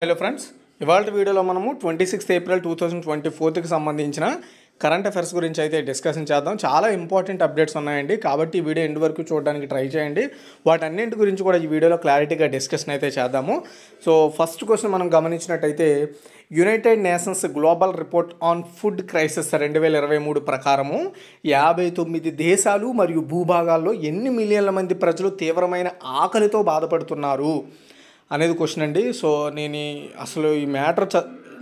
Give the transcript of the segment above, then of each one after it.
Hello friends, ఇవాళ వీడియోలో మనము 26 ఏప్రిల్ 2024కి సంబంధించిన కరెంట్ అఫైర్స్ గురించి అయితే డిస్కషన్ చేద్దాం. చాలా ఇంపార్టెంట్ అప్డేట్స్ ఉన్నాయండి, కాబట్టి ఈ వీడియో ఎండ్ వరకు చూడడానికి ట్రై చేయండి. వాటన్నింటి గురించి కూడా ఈ వీడియోలో క్లారిటీగా డిస్కషన్ అయితే చేద్దాము. సో ఫస్ట్ క్వశ్చన్ మనం గమనించినట్టయితే United nations global report on food crisis 2023 ప్రకారము 59 దేశాలు మరియు భూభాగాల్లో ఎన్ని మిలియన్ల మంది ప్రజలు తీవ్రమైన ఆకలితో బాధపడుతున్నారు అనేది క్వశ్చన్ అండి. సో నేను అసలు ఈ మ్యాటర్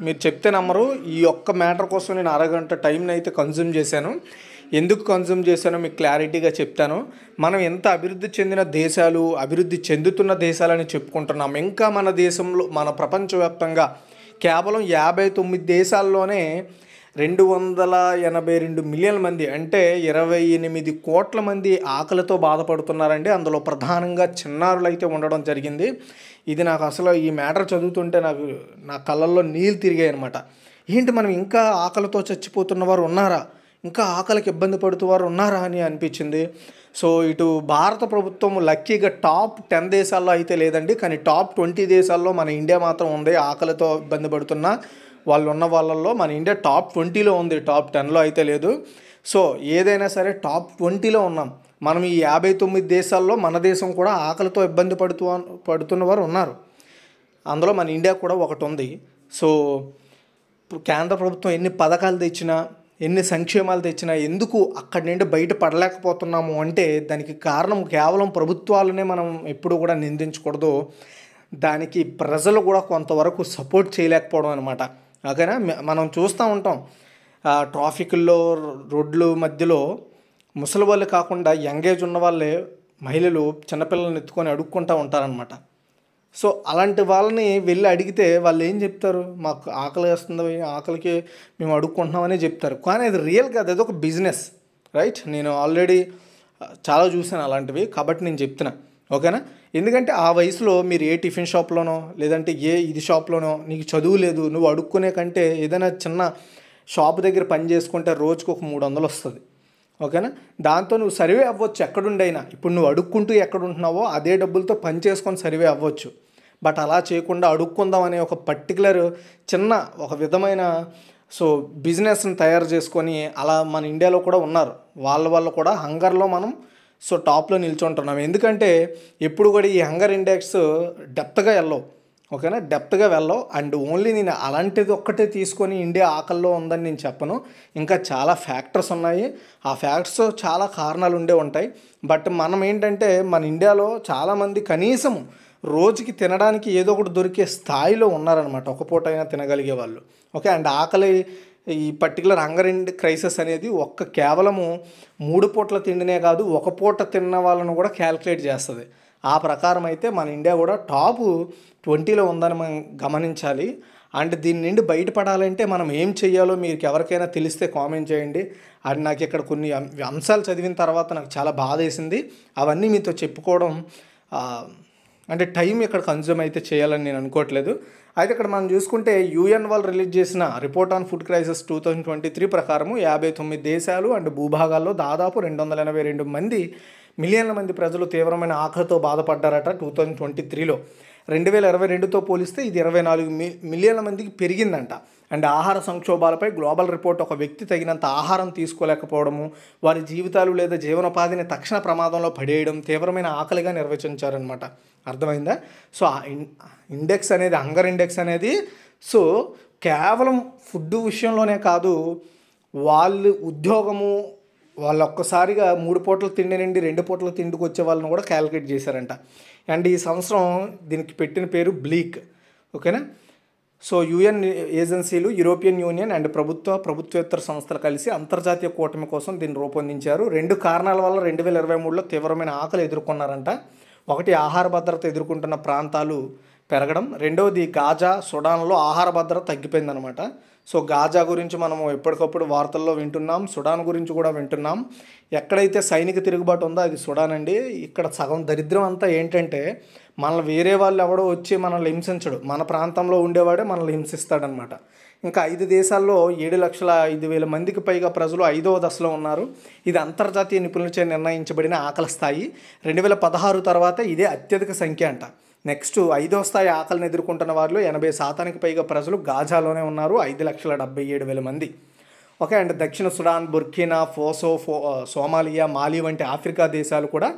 మీరు చెప్తే నమ్మరు. ఈ ఒక్క మ్యాటర్ కోసం నేను అరగంట టైంని అయితే కన్జ్యూమ్ చేశాను. ఎందుకు కన్జ్యూమ్ చేశానో మీకు క్లారిటీగా చెప్తాను. మనం ఎంత అభివృద్ధి చెందిన దేశాలు, అభివృద్ధి చెందుతున్న దేశాలని చెప్పుకుంటున్నాం. ఇంకా మన దేశంలో, మన ప్రపంచవ్యాప్తంగా కేవలం 59 దేశాల్లోనే 282 మిలియన్ల మంది, అంటే 28 కోట్ల మంది ఆకలితో బాధపడుతున్నారండి. అందులో ప్రధానంగా చిన్నారులు అయితే ఉండడం జరిగింది. ఇది నాకు అసలు ఈ మ్యాటర్ చదువుతుంటే నా కళ్ళల్లో నీళ్ళు తిరిగాయి అనమాట. ఏంటి, మనం ఇంకా ఆకలితో చచ్చిపోతున్న వారు ఉన్నారా, ఇంకా ఆకలికి ఇబ్బంది పడుతువారు ఉన్నారా అని అనిపించింది. సో ఇటు భారత ప్రభుత్వం లక్కీగా టాప్ 10 దేశాల్లో అయితే లేదండి, కానీ టాప్ 20 దేశాల్లో మన ఇండియా మాత్రం ఉంది. ఆకలితో ఇబ్బంది పడుతున్న వాళ్ళు ఉన్న వాళ్ళల్లో మన ఇండియా టాప్ 20లో ఉంది, టాప్ 10లో అయితే లేదు. సో ఏదైనా సరే టాప్ 20లో ఉన్నాం మనం. ఈ 59 దేశాల్లో మన దేశం కూడా ఆకలితో ఇబ్బంది పడుతున్న వారు ఉన్నారు. అందులో మన ఇండియా కూడా ఒకటి ఉంది. సో కేంద్ర ప్రభుత్వం ఎన్ని పథకాలు తెచ్చినా, ఎన్ని సంక్షేమాలు తెచ్చినా ఎందుకు అక్కడి నుండి బయట పడలేకపోతున్నాము అంటే దానికి కారణం కేవలం ప్రభుత్వాలనే మనం ఎప్పుడు కూడా నిందించకూడదు. దానికి ప్రజలు కూడా కొంతవరకు సపోర్ట్ చేయలేకపోవడం అనమాట. ఓకేనా, మనం చూస్తూ ఉంటాం ట్రాఫిక్ల్లో, రోడ్ల మధ్యలో ముసలి వాళ్ళు కాకుండా యంగ్ ఏజ్ ఉన్న వాళ్ళే, మహిళలు చిన్నపిల్లల్ని ఎత్తుకొని అడుక్కుంటూ ఉంటారనమాట. సో అలాంటి వాళ్ళని వెళ్ళి అడిగితే వాళ్ళు ఏం చెప్తారు, మాకు ఆకలి వేస్తుంది, ఆకలికి మేము అడుక్కుంటున్నామని చెప్తారు. కానీ అది రియల్ కాదు, అది ఒక బిజినెస్, రైట్? నేను ఆల్రెడీ చాలా చూసాను అలాంటివి, కాబట్టి నేను చెప్తున్నా. ఓకేనా, ఎందుకంటే ఆ వయసులో మీరు ఏ టిఫిన్ షాప్లోనో లేదంటే ఇది షాప్లోనో నీకు చదువు లేదు, నువ్వు అడుక్కునే కంటే ఏదైనా చిన్న షాప్ దగ్గర పని చేసుకుంటే రోజుకు ఒక 300 వస్తుంది. ఓకేనా, దాంతో నువ్వు సర్వే అవ్వచ్చు ఎక్కడుండైనా. ఇప్పుడు నువ్వు అడుక్కుంటూ ఎక్కడుంటున్నావో అదే డబ్బులతో పని చేసుకొని సర్వే అవ్వచ్చు. బట్ అలా చేయకుండా అడుక్కుందాం అనే ఒక పర్టికులర్ చిన్న ఒక విధమైన బిజినెస్ని తయారు చేసుకొని అలా మన ఇండియాలో కూడా ఉన్నారు. వాళ్ళ కూడా హంగర్లో మనం టాప్లో నిల్చుంటున్నాం. ఎందుకంటే ఎప్పుడు కూడా ఈ హంగర్ ఇండెక్స్ డెప్త్గా వెళ్ళవు. ఓకేనా, డెప్త్గా వెళ్ళవు. అండ్ ఓన్లీ నేను అలాంటిది ఒక్కటే తీసుకొని ఇండియా ఆకల్లో ఉందని నేను చెప్పను. ఇంకా చాలా ఫ్యాక్టర్స్ ఉన్నాయి. ఆ ఫ్యాక్టర్స్ చాలా కారణాలు ఉంటాయి. బట్ మనం ఏంటంటే మన ఇండియాలో చాలామంది కనీసం రోజుకి తినడానికి ఏదో ఒకటి దొరికే స్థాయిలో ఉన్నారనమాట, ఒక పూట అయినా తినగలిగే వాళ్ళు. ఓకే, అండ్ ఆకలి ఈ పర్టికులర్ హంగర్ క్రైసిస్ అనేది కేవలము 3 పూట్ల తిండినే కాదు, ఒక పూట తిన్న వాళ్ళను కూడా క్యాల్కులేట్ చేస్తుంది. ఆ ప్రకారం అయితే మన ఇండియా కూడా టాప్ 20లో ఉందని మనం గమనించాలి. అండ్ దీని నుండి బయటపడాలంటే మనం ఏం చేయాలో మీకు ఎవరికైనా తెలిస్తే కామెంట్ చేయండి. అండ్ నాకు ఇక్కడ కొన్ని అంశాలు చదివిన తర్వాత నాకు చాలా బాధ వేసింది. అవన్నీ మీతో చెప్పుకోవడం అంటే టైం ఇక్కడ కన్జ్యూమ్ అయితే చేయాలని నేను అనుకోవట్లేదు. అయితే ఇక్కడ మనం చూసుకుంటే UN వాళ్ళు రిలీజ్ చేసిన రిపోర్ట్ ఆన్ ఫుడ్ క్రైసిస్ 2023 ప్రకారము 59 దేశాలు అండ్ భూభాగాల్లో దాదాపు 282 మిలియన్ల మంది ప్రజలు తీవ్రమైన ఆకలితో బాధపడ్డారట 2023లో. 2022తో పోలిస్తే ఇది 24 మిలియన్ల మందికి పెరిగిందంట. అండ్ ఆహార సంక్షోభాలపై గ్లోబల్ రిపోర్ట్ ఒక వ్యక్తి తగినంత ఆహారం తీసుకోలేకపోవడము, వారి జీవితాలు లేదా జీవనోపాధిని తక్షణ ప్రమాదంలో పడేయడం తీవ్రమైన ఆకలిగా నిర్వచించారనమాట. అర్థమైందా? సో ఆ ఇండెక్స్ అనేది, హంగర్ ఇండెక్స్ అనేది కేవలం ఫుడ్ విషయంలోనే కాదు, వాళ్ళు ఉద్యోగము, వాళ్ళు ఒక్కసారిగా 3 పూటల తిండి నుండి 2 పూటల తిండికి వచ్చే వాళ్ళని కూడా క్యాలిక్యులేట్ చేశారంట. అండ్ ఈ సంవత్సరం దీనికి పెట్టిన పేరు బ్లీక్. ఓకేనా, UN ఏజెన్సీలు, యూరోపియన్ యూనియన్ అండ్ ప్రభుత్వేతర సంస్థలు కలిసి అంతర్జాతీయ కూటమి కోసం దీన్ని రూపొందించారు. 2 కారణాల వల్ల 2023లో తీవ్రమైన ఆకలి ఎదుర్కొన్నారంట. ఒకటి, ఆహార భద్రత ఎదుర్కొంటున్న ప్రాంతాలు పెరగడం. రెండవది, గాజా, సుడాన్లో ఆహార భద్రత తగ్గిపోయిందనమాట. గాజా గురించి మనము ఎప్పటికప్పుడు వార్తల్లో వింటున్నాం, సుడాన్ గురించి కూడా వింటున్నాం. ఎక్కడైతే సైనిక తిరుగుబాటు ఉందో అది సుడాన్ అండి. ఇక్కడ సగం దరిద్రం అంతా ఏంటంటే మనల్ని వేరే వాళ్ళు ఎవడో వచ్చి మనల్ని హింసించడు, మన ప్రాంతంలో ఉండేవాడే మనల్ని హింసిస్తాడనమాట. ఇంకా 5 దేశాల్లో 7,05,000 మందికి పైగా ప్రజలు 5వ దశలో ఉన్నారు. ఇది అంతర్జాతీయ నిపుణులచే నిర్ణయించబడిన ఆకలి స్థాయి. 2016 తర్వాత ఇదే అత్యధిక సంఖ్య అంట. నెక్స్ట్ 5వ స్థాయి ఆకలిని ఎదుర్కొంటున్న వారిలో 80% పైగా ప్రజలు గాజాలోనే ఉన్నారు, 5,77,000 మంది. ఓకే. అండ్ దక్షిణ సుడాన్, బుర్కినా ఫోసో, సోమాలియా, మాలి వంటి ఆఫ్రికా దేశాలు కూడా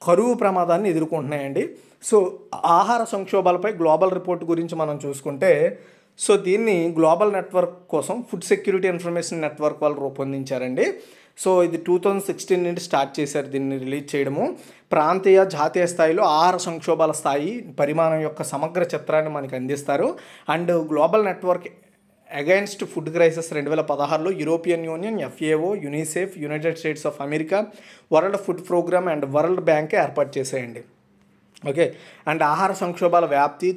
కరువు ప్రమాదాన్ని ఎదుర్కొంటున్నాయండి. సో ఆహార సంక్షోభాలపై గ్లోబల్ రిపోర్ట్ గురించి మనం చూసుకుంటే, సో దీన్ని గ్లోబల్ నెట్వర్క్ కోసం ఫుడ్ సెక్యూరిటీ ఇన్ఫర్మేషన్ నెట్వర్క్ వాళ్ళు రూపొందించారండి. సో ఇది 2016 నుండి స్టార్ట్ చేశారు దీన్ని రిలీజ్ చేయడము. ప్రాంతీయ, జాతీయ స్థాయిలో ఆహార సంక్షోభాల స్థాయి, పరిమాణం యొక్క సమగ్ర చిత్రాన్ని మనకు అందిస్తారు. And global network against food crisis 2016లో European Union, FAO, UNICEF, United States of America, world food programme and world బ్యాంకే ఏర్పాటు చేసేయండి. ఓకే. అండ్ ఆహార సంక్షోభాల వ్యాప్తి,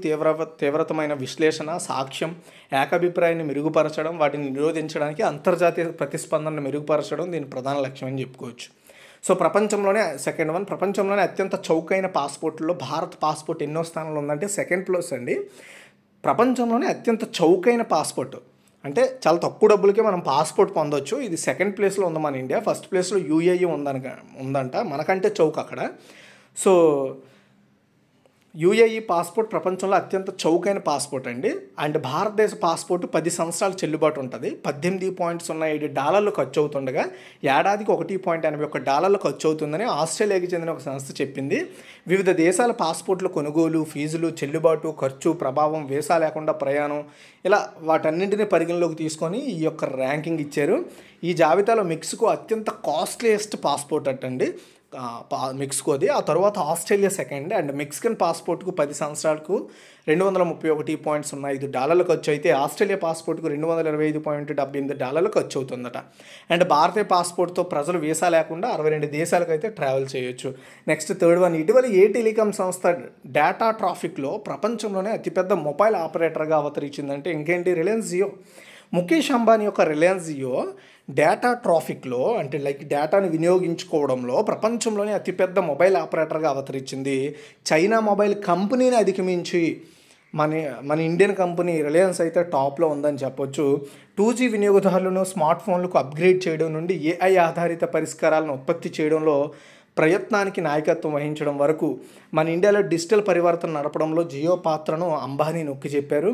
తీవ్రతమైన విశ్లేషణ, సాక్ష్యం, ఏకాభిప్రాయాన్ని మెరుగుపరచడం, వాటిని నిరోధించడానికి అంతర్జాతీయ ప్రతిస్పందనను మెరుగుపరచడం దీని ప్రధాన లక్ష్యం అని చెప్పుకోవచ్చు. సో ప్రపంచంలోనే అత్యంత చౌకైన పాస్పోర్ట్లో భారత్ పాస్పోర్ట్ ఎన్నో స్థానంలో ఉందంటే సెకండ్ ప్లేస్ అండి. ప్రపంచంలోనే అత్యంత చౌకైన పాస్పోర్ట్ అంటే చాలా తక్కువ డబ్బులకే మనం పాస్పోర్ట్ పొందొచ్చు. ఇది సెకండ్ ప్లేస్లో ఉంది మన ఇండియా. ఫస్ట్ ప్లేస్లో UAE ఉందంట, మనకంటే చౌక అక్కడ. సో UAE పాస్పోర్ట్ ప్రపంచంలో అత్యంత చౌకైన పాస్పోర్ట్ అండి. అండ్ భారతదేశ పాస్పోర్ట్ 10 సంవత్సరాలు చెల్లుబాటు ఉంటుంది. $18.07 ఖర్చు అవుతుండగా ఏడాదికి $1.81 ఖర్చు అవుతుందని ఆస్ట్రేలియాకి చెందిన ఒక సంస్థ చెప్పింది. వివిధ దేశాల పాస్పోర్ట్ల కొనుగోలు, ఫీజులు, చెల్లుబాటు, ఖర్చు, ప్రభావం, వీసా లేకుండా ప్రయాణం, ఇలా వాటన్నింటినీ పరిగణలోకి తీసుకొని ఈ యొక్క ర్యాంకింగ్ ఇచ్చారు. ఈ జాబితాలో మెక్సికో అత్యంత కాస్ట్లీయెస్ట్ పాస్పోర్ట్ అట్టండి, మెక్సికోది. ఆ తర్వాత ఆస్ట్రేలియా సెకండ్. అండ్ మెక్సికన్ పాస్పోర్ట్కు 10 సంవత్సరాలకు $231.05 ఖర్చు అయితే ఆస్ట్రేలియా పాస్పోర్ట్కు $225.78 ఖర్చు అవుతుందట. అండ్ భారతీయ పాస్పోర్ట్తో ప్రజలు వీసా లేకుండా 62 దేశాలకు అయితే ట్రావెల్ చేయొచ్చు. నెక్స్ట్ థర్డ్ వన్, ఇటీవల ఏ టెలికాం సంస్థ డేటా ట్రాఫిక్లో ప్రపంచంలోనే అతిపెద్ద మొబైల్ ఆపరేటర్గా అవతరించిందంటే ఇంకేంటి, రిలయన్స్ జియో. ముఖేష్ అంబానీ యొక్క రిలయన్స్ జియో డేటా ట్రాఫిక్లో అంటే డేటాను వినియోగించుకోవడంలో ప్రపంచంలోనే అతిపెద్ద మొబైల్ ఆపరేటర్గా అవతరించింది. చైనా మొబైల్ కంపెనీని అధిగమించి మన ఇండియన్ కంపెనీ రిలయన్స్ అయితే టాప్లో ఉందని చెప్పొచ్చు. 2G వినియోగదారులను స్మార్ట్ ఫోన్లకు అప్గ్రేడ్ చేయడం నుండి AI ఆధారిత పరిష్కారాలను ఉత్పత్తి చేయడంలో ప్రయత్నానికి నాయకత్వం వహించడం వరకు మన ఇండియాలో డిజిటల్ పరివర్తన నడపడంలో జియో పాత్రను అంబానీ నొక్కి చెప్పారు.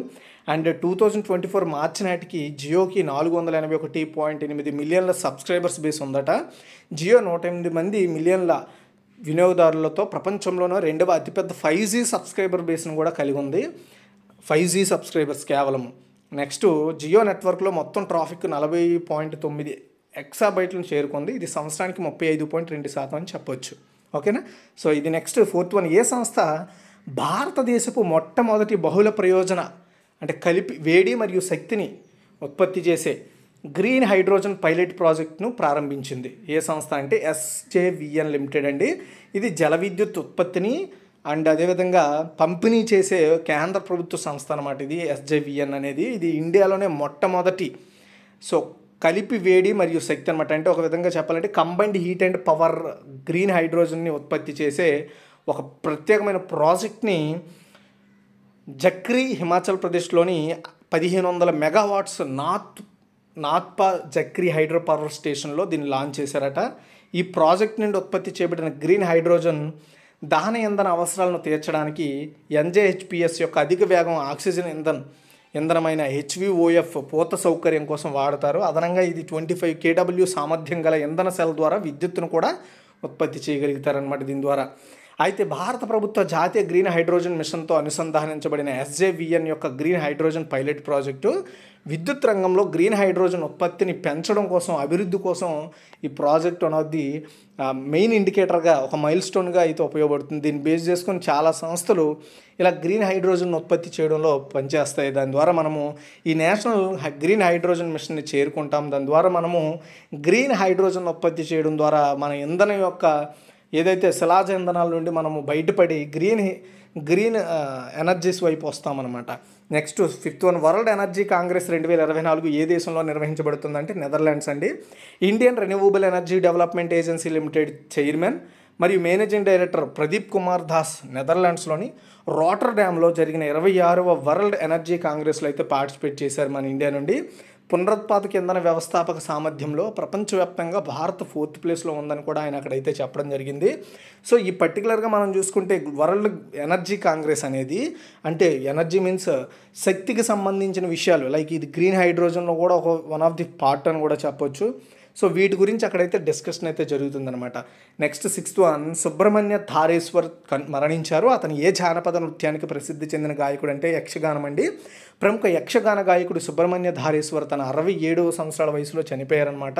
అండ్ 2024 మార్చి నాటికి జియోకి 481.8 మిలియన్ల సబ్స్క్రైబర్స్ బేస్ ఉందట. జియో 108 మిలియన్ల వినియోగదారులతో ప్రపంచంలోనే రెండవ అతిపెద్ద 5G సబ్స్క్రైబర్ బేస్ను కూడా కలిగి ఉంది. 5G సబ్స్క్రైబర్స్ కేవలం. నెక్స్ట్ జియో నెట్వర్క్లో మొత్తం ట్రాఫిక్ 40.9 ఎక్సాబైట్లను చేరుకుంది. ఇది సంవత్సరానికి 35.2% అని చెప్పొచ్చు. ఓకేనా. సో ఇది నెక్స్ట్ ఫోర్త్ వన్, ఏ సంస్థ భారతదేశపు మొట్టమొదటి బహుళ ప్రయోజన అంటే కలిపి వేడి మరియు శక్తిని ఉత్పత్తి చేసే గ్రీన్ హైడ్రోజన్ పైలట్ ప్రాజెక్ట్ను ప్రారంభించింది? ఏ సంస్థ అంటే SJVN లిమిటెడ్ అండి. ఇది జల విద్యుత్ ఉత్పత్తిని అండ్ అదేవిధంగా పంపిణీ చేసే కేంద్ర ప్రభుత్వ సంస్థ అన్నమాట ఇది SJVN అనేది. ఇది ఇండియాలోనే మొట్టమొదటి కలిపి వేడి మరియు శక్తి అనమాట. అంటే ఒక విధంగా చెప్పాలంటే combined heat and power green హైడ్రోజన్ని ఉత్పత్తి చేసే ఒక ప్రత్యేకమైన ప్రాజెక్ట్ని జక్రీ హిమాచల్ ప్రదేశ్లోని 1500 megawatts Nathpa Jhakri hydro power స్టేషన్లో దీన్ని లాంచ్ చేశారట. ఈ ప్రాజెక్ట్ నుండి ఉత్పత్తి చేయబడిన గ్రీన్ హైడ్రోజన్ దహన ఇంధన అవసరాలను తీర్చడానికి NJHPS యొక్క అధిక వేగం ఆక్సిజన్ ఇంధనమైన HVOF పూత సౌకర్యం కోసం వాడతారు. అదనంగా ఇది 25 kW సామర్థ్యం గల ఇంధన సెల్ ద్వారా విద్యుత్తును కూడా ఉత్పత్తి చేయగలుగుతారనమాట దీని ద్వారా. అయితే భారత ప్రభుత్వ జాతీయ గ్రీన్ హైడ్రోజన్ మిషన్తో అనుసంధానించబడిన SJVN యొక్క గ్రీన్ హైడ్రోజన్ పైలట్ ప్రాజెక్టు విద్యుత్ రంగంలో గ్రీన్ హైడ్రోజన్ ఉత్పత్తిని పెంచడం కోసం, అభివృద్ధి కోసం ఈ ప్రాజెక్ట్ అనేది మెయిన్ ఇండికేటర్గా, ఒక మైల్ స్టోన్గా అయితే ఉపయోగపడుతుంది. దీన్ని బేస్ చేసుకొని చాలా సంస్థలు ఇలా గ్రీన్ హైడ్రోజన్ ఉత్పత్తి చేయడంలో పనిచేస్తాయి. దాని ద్వారా మనము ఈ నేషనల్ గ్రీన్ హైడ్రోజన్ మిషన్ని చేరుకుంటాం. దాని ద్వారా మనము గ్రీన్ హైడ్రోజన్ ఉత్పత్తి చేయడం ద్వారా మన ఇంధనం యొక్క ఏదైతే శిలాజ ఇంధనాల నుండి మనము బయటపడి గ్రీన్ ఎనర్జీస్ వైపు వస్తామన్నమాట. Next fifth one, world energy congress 2024 ఏ దేశంలో నిర్వహించబడుతుందంటే నెదర్లాండ్స్ అండి. Indian renewable energy development agency limited chairman మరియు మేనేజింగ్ డైరెక్టర్ ప్రదీప్ కుమార్ దాస్ నెదర్లాండ్స్లోని రోటర్డామ్లో జరిగిన 26వ వరల్డ్ ఎనర్జీ కాంగ్రెస్లో అయితే పార్టిసిపేట్ చేశారు మన ఇండియా నుండి. పునరుత్పాదక ఇంధన వ్యవస్థాపక సామర్థ్యంలో ప్రపంచవ్యాప్తంగా భారత్ 4th ప్లేస్లో ఉందని కూడా ఆయన అక్కడైతే చెప్పడం జరిగింది. సో ఈ పర్టికులర్గా మనం చూసుకుంటే వరల్డ్ ఎనర్జీ కాంగ్రెస్ అనేది అంటే ఎనర్జీ మీన్స్ శక్తికి సంబంధించిన విషయాలు, లైక్ ఇది గ్రీన్ హైడ్రోజన్లో కూడా ఒక వన్ ఆఫ్ ది పార్ట్ అని కూడా చెప్పొచ్చు. సో వీటి గురించి అక్కడైతే డిస్కషన్ అయితే జరుగుతుందన్నమాట. నెక్స్ట్ 6th వన్, సుబ్రహ్మణ్య ధారేశ్వర్ మరణించారు. అతను ఏ జానపద నృత్యానికి ప్రసిద్ధి చెందిన గాయకుడు అంటే యక్షగానం అండి. ప్రముఖ యక్షగాన గాయకుడు సుబ్రహ్మణ్య ధారేశ్వర్ తన 67వ సంవత్సరాల వయసులో చనిపోయారనమాట.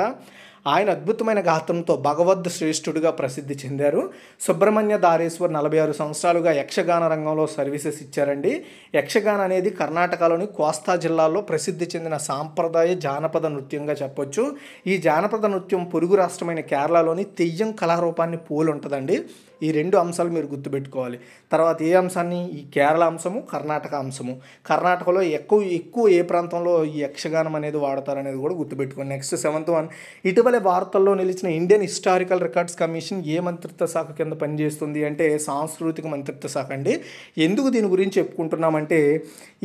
ఆయన అద్భుతమైన గాత్రంతో భగవద్ శ్రేష్ఠుడిగా ప్రసిద్ధి చెందారు. సుబ్రహ్మణ్య ధారేశ్వర్ 46 సంవత్సరాలుగా యక్షగాన రంగంలో సర్వీసెస్ ఇచ్చారండి. యక్షగాన అనేది కర్ణాటకలోని కోస్తా జిల్లాలో ప్రసిద్ధి చెందిన సాంప్రదాయ జానపద నృత్యంగా చెప్పొచ్చు. ఈ జానపద నృత్యం పొరుగు రాష్ట్రమైన కేరళలోని తెయ్యం కళారూపాన్ని పోలి ఉంటుందండి. ఈ 2 అంశాలు మీరు గుర్తుపెట్టుకోవాలి. తర్వాత ఏ అంశాన్ని, ఈ కేరళ అంశము, కర్ణాటక అంశము. కర్ణాటకలో ఎక్కువ ఏ ప్రాంతంలో ఈ యక్షగానం అనేది వాడతారనేది కూడా గుర్తుపెట్టుకోండి. నెక్స్ట్ 7th వన్, ఇటీవల వార్తల్లో నిలిచిన ఇండియన్ హిస్టారికల్ రికార్డ్స్ కమిషన్ ఏ మంత్రిత్వ శాఖ కింద పనిచేస్తుంది అంటే సాంస్కృతిక మంత్రిత్వ శాఖ అండి. ఎందుకు దీని గురించి చెప్పుకుంటున్నామంటే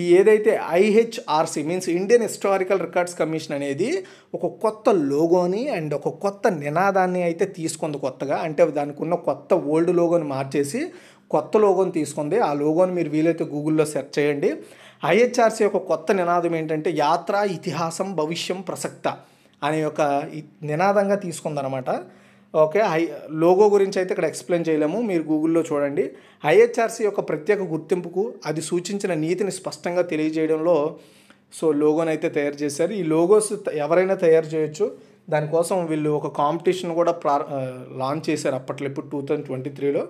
ఈ ఏదైతే IHRC means Indian historical records commission అనేది ఒక కొత్త లోగోని అండ్ ఒక కొత్త నినాదాన్ని అయితే తీసుకుంది కొత్తగా. అంటే దానికి ఉన్న కొత్త ఓల్డ్ లోగోని మార్చేసి కొత్త లోగోని తీసుకుంది. ఆ లోగోని మీరు వీలైతే గూగుల్లో సెర్చ్ చేయండి. IHRC యొక్క కొత్త నినాదం ఏంటంటే యాత్ర, ఇతిహాసం, భవిష్యం, ప్రసక్త అనే ఒక నినాదంగా తీసుకుందనమాట. ఓకే, లోగో గురించి అయితే ఇక్కడ ఎక్స్ప్లెయిన్ చేయలేము, మీరు గూగుల్లో చూడండి. IHRC యొక్క ప్రత్యేక గుర్తింపుకు అది సూచించిన నీతిని స్పష్టంగా తెలియజేయడంలో సో లోగోని అయితే తయారు చేశారు. ఈ లోగోస్ ఎవరైనా తయారు చేయొచ్చు. దానికోసం వీళ్ళు ఒక కాంపిటీషన్ కూడా లాంచ్ చేశారు అప్పట్లో, ఇప్పుడు 2023లో.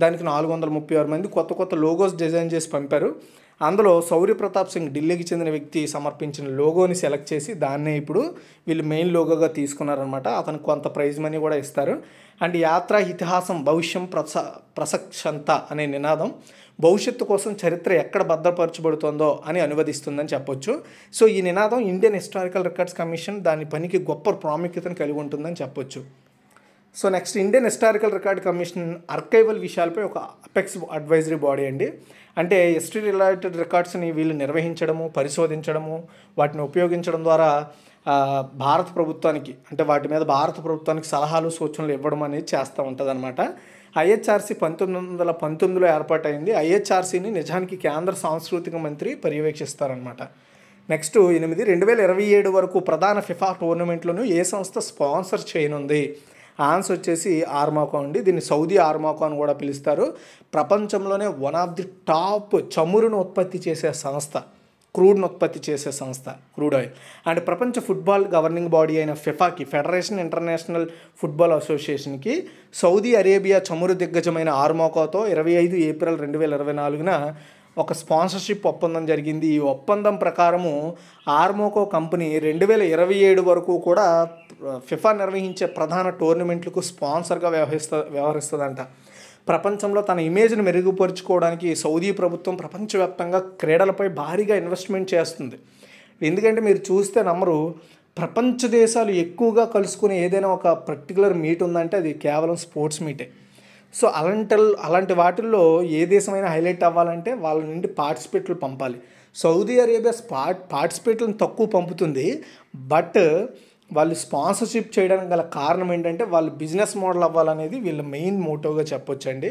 దానికి 436 మంది కొత్త లోగోస్ డిజైన్ చేసి పంపారు. అందులో శౌర్య ప్రతాప్ సింగ్ ఢిల్లీకి చెందిన వ్యక్తి సమర్పించిన లోగోని సెలెక్ట్ చేసి దాన్నే ఇప్పుడు వీళ్ళు మెయిన్ లోగోగా తీసుకున్నారనమాట. అతనికి కొంత ప్రైజ్ మనీ కూడా ఇస్తారు. అండ్ యాత్ర, ఇతిహాసం, భవిష్యం, ప్రసక్షంత అనే నినాదం భవిష్యత్తు కోసం చరిత్ర ఎక్కడ భద్రపరచబడుతుందో అని అనువదిస్తుందని చెప్పొచ్చు. సో ఈ నినాదం ఇండియన్ హిస్టారికల్ రికార్డ్స్ కమిషన్ దాని పనికి గొప్ప ప్రాముఖ్యతను కలిగి ఉంటుందని చెప్పొచ్చు. So next, Indian historical record commission archival విషయాలపై ఒక అపెక్స్ అడ్వైజరీ బాడీ అండి. అంటే హిస్టరీ రిలేటెడ్ రికార్డ్స్ని వీళ్ళు నిర్వహించడము, పరిశోధించడము, వాటిని ఉపయోగించడం ద్వారా భారత ప్రభుత్వానికి అంటే వాటి మీద భారత ప్రభుత్వానికి సలహాలు, సూచనలు ఇవ్వడం అనేది చేస్తూ ఉంటుంది అనమాట. IHRC 1919లో ఏర్పాటైంది. IHRCని నిజానికి కేంద్ర సాంస్కృతిక మంత్రి పర్యవేక్షిస్తారనమాట. నెక్స్ట్ 8, 2027 వరకు ప్రధాన ఫిఫా టోర్నమెంట్లను ఏ సంస్థ స్పాన్సర్ చేయనుంది? ఆన్సర్ వచ్చేసి ఆర్మాకో అండి. దీన్ని సౌదీ ఆర్మాకో అని కూడా పిలుస్తారు. ప్రపంచంలోనే వన్ ఆఫ్ ది టాప్ చమురును ఉత్పత్తి చేసే సంస్థ, క్రూడ్ను ఉత్పత్తి చేసే సంస్థ, క్రూడ్ ఆయిల్. అండ్ ప్రపంచ ఫుట్బాల్ గవర్నింగ్ బాడీ అయిన ఫిఫాకి, ఫెడరేషన్ ఇంటర్నేషనల్ ఫుట్బాల్ అసోసియేషన్కి సౌదీ అరేబియా చమురు దిగ్గజమైన ఆర్మాకోతో 25 ఏప్రిల్ 2024న ఒక స్పాన్సర్షిప్ ఒప్పందం జరిగింది. ఈ ఒప్పందం ప్రకారము ఆర్మోకో కంపెనీ 2027 వరకు కూడా ఫిఫా నిర్వహించే ప్రధాన టోర్నమెంట్లకు స్పాన్సర్గా వ్యవహరిస్తుందంట. ప్రపంచంలో తన ఇమేజ్ను మెరుగుపరుచుకోవడానికి సౌదీ ప్రభుత్వం ప్రపంచవ్యాప్తంగా క్రీడలపై భారీగా ఇన్వెస్ట్మెంట్ చేస్తుంది. ఎందుకంటే మీరు చూస్తే నమ్మరు, ప్రపంచ దేశాలు ఎక్కువగా కలుసుకునే ఏదైనా ఒక పర్టికులర్ మీట్ ఉందంటే అది కేవలం స్పోర్ట్స్ మీటే. సో అలాంటి వాటిల్లో ఏ దేశమైనా హైలైట్ అవ్వాలంటే వాళ్ళ నుండి పార్టిసిపేట్లు పంపాలి. సౌదీ అరేబియా పార్టిసిపేట్లను తక్కువ పంపుతుంది, బట్ వాళ్ళు స్పాన్సర్షిప్ చేయడానికి గల కారణం ఏంటంటే వాళ్ళు బిజినెస్ మోడల్ అవ్వాలనేది వీళ్ళ మెయిన్ మోటోగా చెప్పొచ్చండి.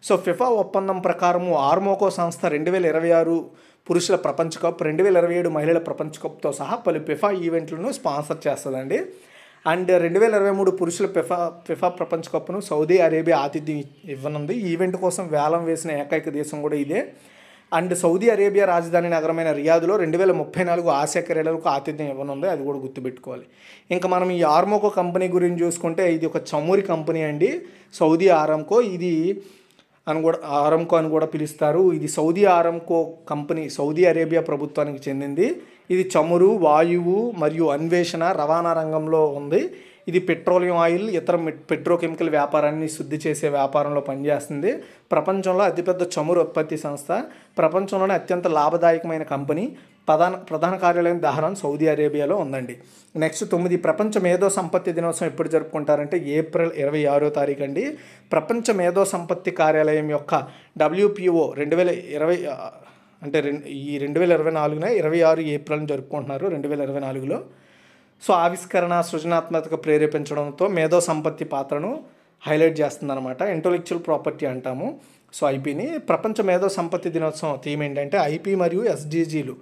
సో ఫిఫా ఒప్పందం ప్రకారము ఆర్మోకో సంస్థ 2026 పురుషుల ప్రపంచ కప్, 2027 మహిళల ప్రపంచ కప్తో సహా పలు ఫిఫా ఈవెంట్లను స్పాన్సర్ చేస్తుందండి. అండ్ 2023 పురుషుల ఫిఫా ప్రపంచ కప్ను సౌదీ అరేబియా ఆతిథ్యం ఇవ్వనుంది. ఈ ఈవెంట్ కోసం వేలం వేసిన ఏకైక దేశం కూడా ఇదే. అండ్ సౌదీ అరేబియా రాజధాని నగరమైన రియాద్లో 2034 ఆసియా క్రీడలకు ఆతిథ్యం ఇవ్వనుంది, అది కూడా గుర్తుపెట్టుకోవాలి. ఇంకా మనం ఈ ఆర్మోకో కంపెనీ గురించి చూసుకుంటే ఇది ఒక చమురు కంపెనీ అండి. సౌదీ ఆరామ్కో అని కూడా పిలుస్తారు. ఇది Saudi Aramco company Saudi Arabia ప్రభుత్వానికి చెందింది. ఇది చమురు, వాయువు మరియు అన్వేషణ, రవాణా రంగంలో ఉంది. ఇది పెట్రోలియం ఆయిల్ ఇతర పెట్రోకెమికల్ వ్యాపారాన్ని శుద్ధి చేసే వ్యాపారంలో పనిచేస్తుంది. ప్రపంచంలో అతిపెద్ద చమురు ఉత్పత్తి సంస్థ, ప్రపంచంలోనే అత్యంత లాభదాయకమైన కంపెనీ. ప్రధాన కార్యాలయం దహరాన్, సౌదీ అరేబియాలో ఉందండి. నెక్స్ట్ 9 ప్రపంచ మేధో సంపత్తి దినోత్సవం ఎప్పుడు జరుపుకుంటారంటే ఏప్రిల్ 26వ తారీఖు అండి. ప్రపంచ మేధో సంపత్తి కార్యాలయం యొక్క WPO 2020 అంటే ఈ 2024న 26 ఏప్రిల్ని జరుపుకుంటున్నారు 2024లో. సో ఆవిష్కరణ సృజనాత్మకత ప్రేరేపించడంతో మేధో సంపత్తి పాత్రను హైలైట్ చేస్తుందన్నమాట. ఇంటలెక్చువల్ ప్రాపర్టీ అంటాము. సో ఐపీని. ప్రపంచ మేధో సంపత్తి దినోత్సవం థీమ్ ఏంటంటే ఐపీ మరియు SDGలు,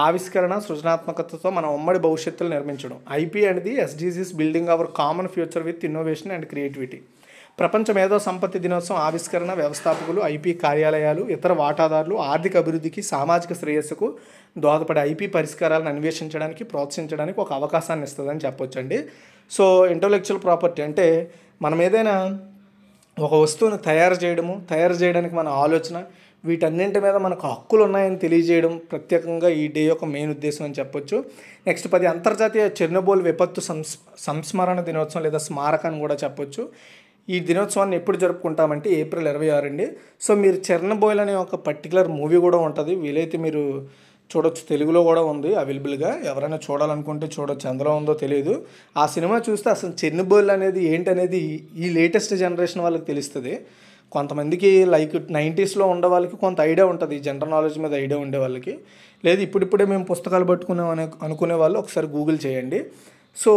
ఆవిష్కరణ సృజనాత్మకతతో మన ఉమ్మడి భవిష్యత్తులు నిర్మించడం. ఐపీ అనేది SDGs building our common future with innovation and creativity. ప్రపంచ మేధో సంపత్తి దినోత్సవం ఆవిష్కరణ వ్యవస్థాపకులు, ఐపీ కార్యాలయాలు, ఇతర వాటాదారులు ఆర్థిక అభివృద్ధికి, సామాజిక శ్రేయస్సుకు దోహదపడే ఐపీ పరిష్కారాలను అన్వేషించడానికి, ప్రోత్సహించడానికి ఒక అవకాశాన్ని ఇస్తుందని చెప్పొచ్చండి. సో ఇంటలెక్చువల్ ప్రాపర్టీ అంటే మనం ఏదైనా ఒక వస్తువును తయారు చేయడానికి మన ఆలోచన, వీటన్నింటి మీద మనకు హక్కులు ఉన్నాయని తెలియజేయడం ప్రత్యేకంగా ఈ డే యొక్క మెయిన్ ఉద్దేశం అని చెప్పొచ్చు. నెక్స్ట్ 10 అంతర్జాతీయ చెర్నోబిల్ విపత్తు సంస్మరణ దినోత్సవం లేదా స్మారక అని కూడా చెప్పొచ్చు. ఈ దినోత్సవాన్ని ఎప్పుడు జరుపుకుంటామంటే ఏప్రిల్ 26 అండి. సో మీరు చెర్నోబిల్ అనే ఒక పర్టికులర్ మూవీ కూడా ఉంటుంది, వీలైతే మీరు చూడొచ్చు, తెలుగులో కూడా ఉంది అవైలబుల్గా. ఎవరైనా చూడాలనుకుంటే చూడొచ్చు, అందులో ఉందో తెలియదు. ఆ సినిమా చూస్తే అసలు చెర్నోబిల్ అనేది ఏంటనేది ఈ లేటెస్ట్ జనరేషన్ వాళ్ళకి తెలుస్తుంది. కొంతమందికి లైక్ 90sలో ఉండే వాళ్ళకి కొంత ఐడియా ఉంటుంది, జనరల్ నాలెడ్జ్ మీద ఐడియా ఉండే వాళ్ళకి. లేదు ఇప్పుడిప్పుడే మేము పుస్తకాలు పట్టుకున్నాం అనుకునే వాళ్ళు ఒకసారి గూగుల్ చేయండి. సో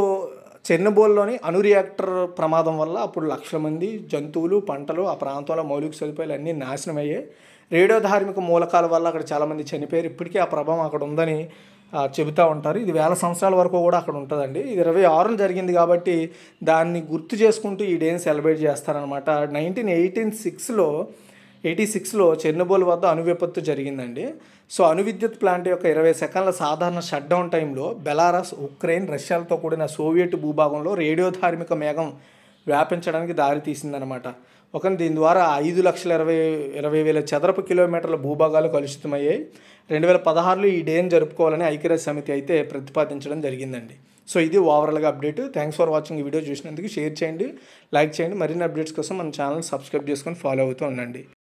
చెర్నోబిల్లోని అణు రియాక్టర్ ప్రమాదం వల్ల అప్పుడు లక్షల మంది జంతువులు, పంటలు, ఆ ప్రాంతంలో మౌలిక సదుపాయాలు అన్నీ నాశనం అయ్యాయి. రేడియో ధార్మిక మూలకాల వల్ల అక్కడ చాలామంది చనిపోయారు. ఇప్పటికీ ఆ ప్రభావం అక్కడ ఉందని చెబుతూ ఉంటారు. ఇది 1000 సంవత్సరాల వరకు కూడా అక్కడ ఉంటుందండి. ఇది 26న జరిగింది కాబట్టి దాన్ని గుర్తు చేసుకుంటూ ఈ డేని సెలబ్రేట్ చేస్తారనమాట. 1986లో చెర్నోబిల్ వద్ద అణు విపత్తు జరిగిందండి. సో అణు విద్యుత్ ప్లాంట్ యొక్క 20 సెకండ్ల సాధారణ షట్డౌన్ టైంలో బెలారస్, ఉక్రెయిన్, రష్యాలతో కూడిన సోవియట్ భూభాగంలో రేడియో ధార్మిక మేఘం వ్యాపించడానికి దారి తీసిందనమాట. దీని ద్వారా 5,20,000 చదరపు కిలోమీటర్ల భూభాగాలు కలుషితమయ్యాయి. 2016లో ఈ డేని జరుపుకోవాలని ఐక్యరాజ్య సమితి అయితే ప్రతిపాదించడం జరిగిందండి. సో ఇది ఓవరాల్గా అప్డేట్. Thanks for watching. ఈ వీడియో చూసినందుకు షేర్ చేయండి, లైక్ చేయండి. మరిన్ని అప్డేట్స్ కోసం మన ఛానల్ సబ్స్క్రైబ్ చేసుకొని ఫాలో అవుతూ ఉండండి.